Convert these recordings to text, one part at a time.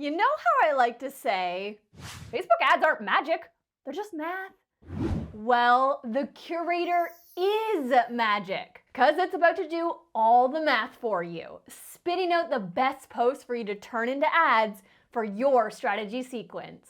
You know how I like to say, Facebook ads aren't magic, they're just math. Well, the curator is magic, because it's about to do all the math for you, spitting out the best posts for you to turn into ads for your strategy sequence.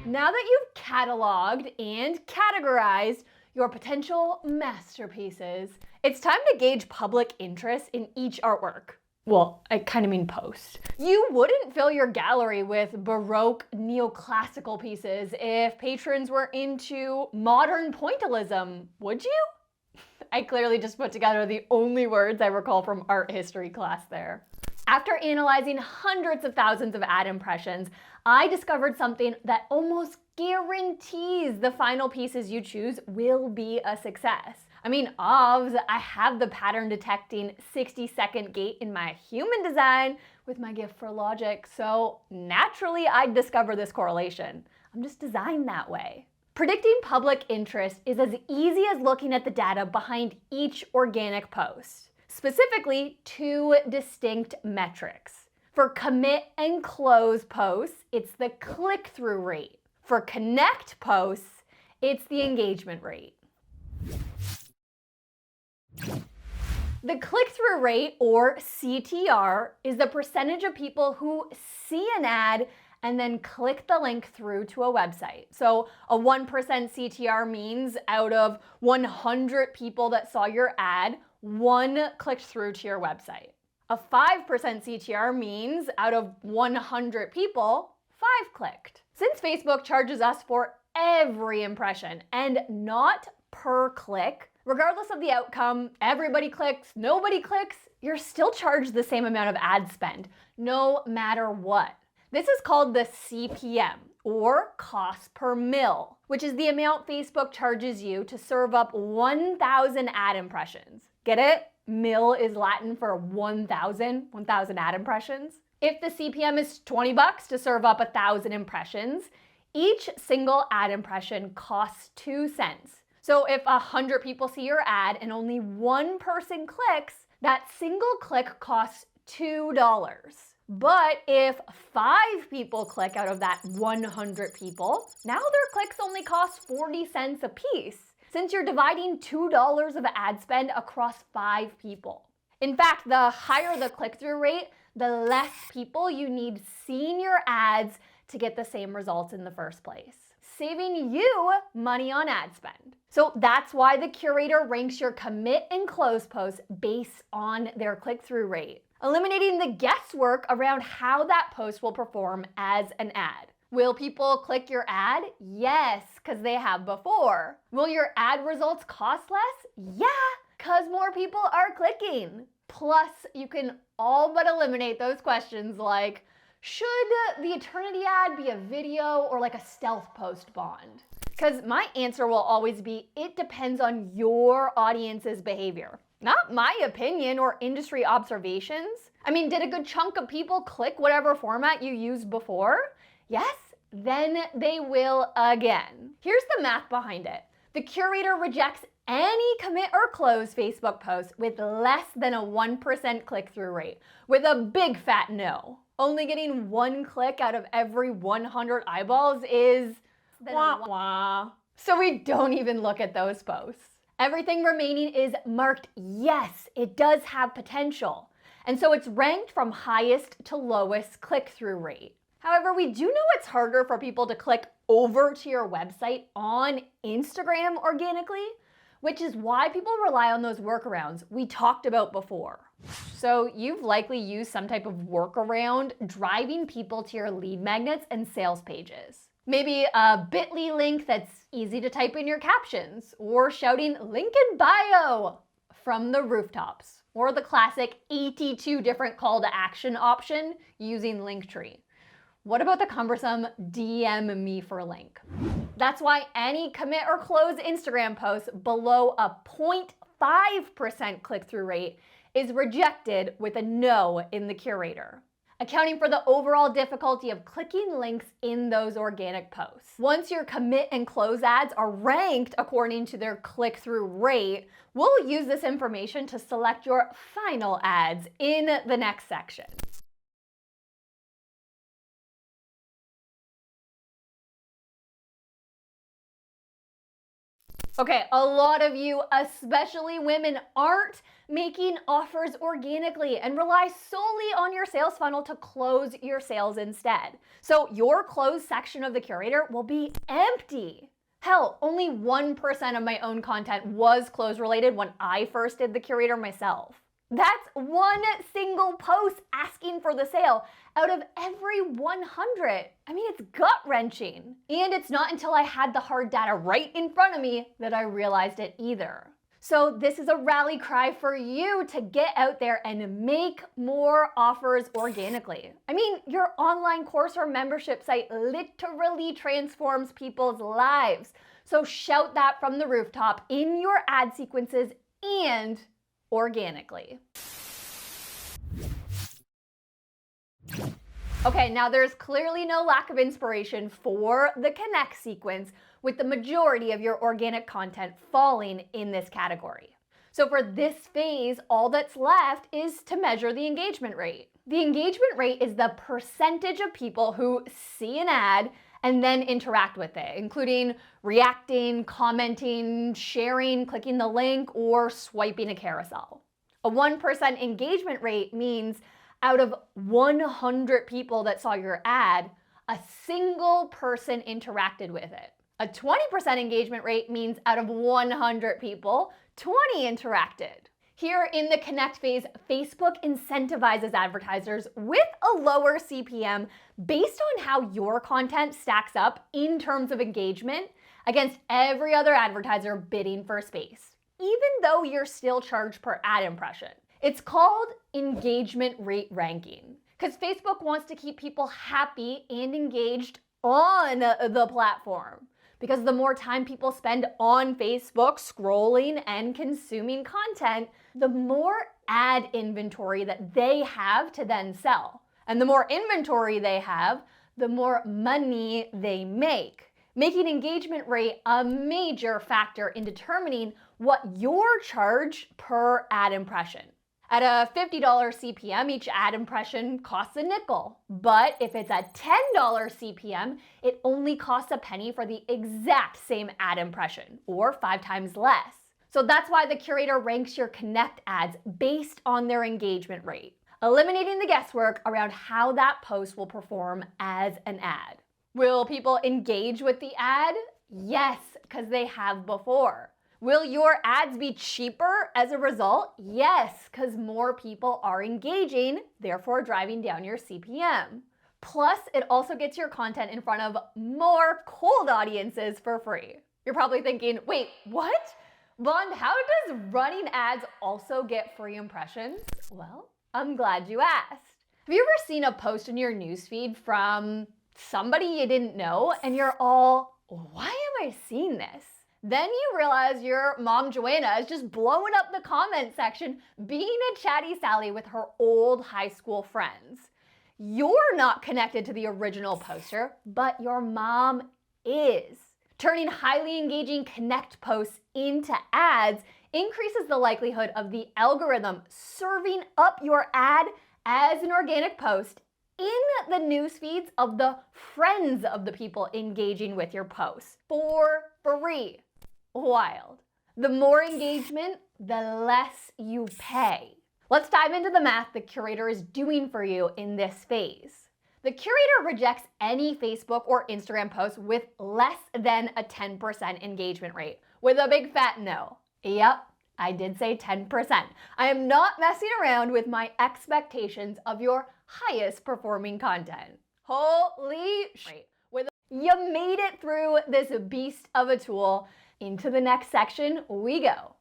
Now that you've cataloged and categorized your potential masterpieces, it's time to gauge public interest in each artwork. Well, I kind of mean post. You wouldn't fill your gallery with Baroque neoclassical pieces if patrons were into modern pointillism, would you? I clearly just put together the only words I recall from art history class there. After analyzing hundreds of thousands of ad impressions, I discovered something that almost guarantees the final pieces you choose will be a success. I mean, I have the pattern detecting 60-second gate in my human design with my gift for logic, so naturally I'd discover this correlation. I'm just designed that way. Predicting public interest is as easy as looking at the data behind each organic post. Specifically, two distinct metrics. For commit and close posts, it's the click-through rate. For connect posts, it's the engagement rate. The click-through rate, or CTR, is the percentage of people who see an ad and then click the link through to a website. So a 1% CTR means out of 100 people that saw your ad, 1 clicked through to your website. A 5% CTR means out of 100 people, 5 clicked. Since Facebook charges us for every impression and not per click, regardless of the outcome, everybody clicks, nobody clicks, you're still charged the same amount of ad spend, no matter what. This is called the CPM, or cost per mil, which is the amount Facebook charges you to serve up 1,000 ad impressions. Get it? Mil is Latin for 1,000 ad impressions. If the CPM is $20 to serve up 1,000 impressions, each single ad impression costs 2 cents. So if 100 people see your ad and only 1 person clicks, that single click costs $2. But if 5 people click out of that 100 people, now their clicks only cost 40 cents a piece, since you're dividing $2 of ad spend across 5 people. In fact, the higher the click-through rate, the less people you need seeing your ads to get the same results in the first place, saving you money on ad spend. So that's why the curator ranks your commit and close posts based on their click-through rate, eliminating the guesswork around how that post will perform as an ad. Will people click your ad? Yes, because they have before. Will your ad results cost less? Yeah, because more people are clicking. Plus, you can all but eliminate those questions like, should the eternity ad be a video or like a stealth post bond? Because my answer will always be, it depends on your audience's behavior, not my opinion or industry observations. I mean, did a good chunk of people click whatever format you used before? Yes, then they will again. Here's the math behind it. The curator rejects any commit or close Facebook post with less than a 1% click-through rate, with a big fat no. Only getting 1 click out of every 100 eyeballs is wah wah. So we don't even look at those posts. Everything remaining is marked yes, it does have potential. And so it's ranked from highest to lowest click-through rate. However, we do know it's harder for people to click over to your website on Instagram organically, which is why people rely on those workarounds we talked about before. So you've likely used some type of workaround driving people to your lead magnets and sales pages. Maybe a bit.ly link that's easy to type in your captions, or shouting link in bio from the rooftops, or the classic 82 different call to action option using Linktree. What about the cumbersome DM me for a link? That's why any commit or close Instagram post below a 0.5% click-through rate is rejected with a no in the curator. accounting for the overall difficulty of clicking links in those organic posts. Once your commit and close ads are ranked according to their click-through rate, we'll use this information to select your final ads in the next section. Okay, a lot of you, especially women, aren't making offers organically and rely solely on your sales funnel to close your sales instead. So your close section of the curator will be empty. Hell, only 1% of my own content was close related when I first did the curator myself. That's one single post asking for the sale out of every 100. I mean, it's gut-wrenching. And it's not until I had the hard data right in front of me that I realized it either. So this is a rally cry for you to get out there and make more offers organically. I mean, your online course or membership site literally transforms people's lives. So shout that from the rooftop in your ad sequences and organically. Okay, now there's clearly no lack of inspiration for the connect sequence, with the majority of your organic content falling in this category. So for this phase, all that's left is to measure the engagement rate. The engagement rate is the percentage of people who see an ad and then interact with it, including reacting, commenting, sharing, clicking the link, or swiping a carousel. A 1% engagement rate means out of 100 people that saw your ad, a single person interacted with it. A 20% engagement rate means out of 100 people, 20 interacted. Here in the connect phase, Facebook incentivizes advertisers with a lower CPM based on how your content stacks up in terms of engagement against every other advertiser bidding for space, even though you're still charged per ad impression. It's called engagement rate ranking because Facebook wants to keep people happy and engaged on the platform. Because the more time people spend on Facebook scrolling and consuming content, the more ad inventory that they have to then sell. And the more inventory they have, the more money they make, making engagement rate a major factor in determining what your charge per ad impression. At a $50 CPM, each ad impression costs a nickel. But if it's a $10 CPM, it only costs a penny for the exact same ad impression, or 5 times less. So that's why the curator ranks your connect ads based on their engagement rate, eliminating the guesswork around how that post will perform as an ad. Will people engage with the ad? Yes, because they have before. Will your ads be cheaper as a result? Yes, because more people are engaging, therefore driving down your CPM. Plus, it also gets your content in front of more cold audiences for free. You're probably thinking, wait, what? Bond, how does running ads also get free impressions? Well, I'm glad you asked. Have you ever seen a post in your newsfeed from somebody you didn't know and you're all, why am I seeing this? Then you realize your mom, Joanna, is just blowing up the comment section, being a chatty Sally with her old high school friends. You're not connected to the original poster, but your mom is. Turning highly engaging connect posts into ads increases the likelihood of the algorithm serving up your ad as an organic post in the news feeds of the friends of the people engaging with your posts for free. Wild. The more engagement, the less you pay. Let's dive into the math the curator is doing for you in this phase. The curator rejects any Facebook or Instagram post with less than a 10% engagement rate, with a big fat no. Yep, I did say 10%. I am not messing around with my expectations of your highest performing content. Holy shit. You made it through this beast of a tool. Into the next section we go.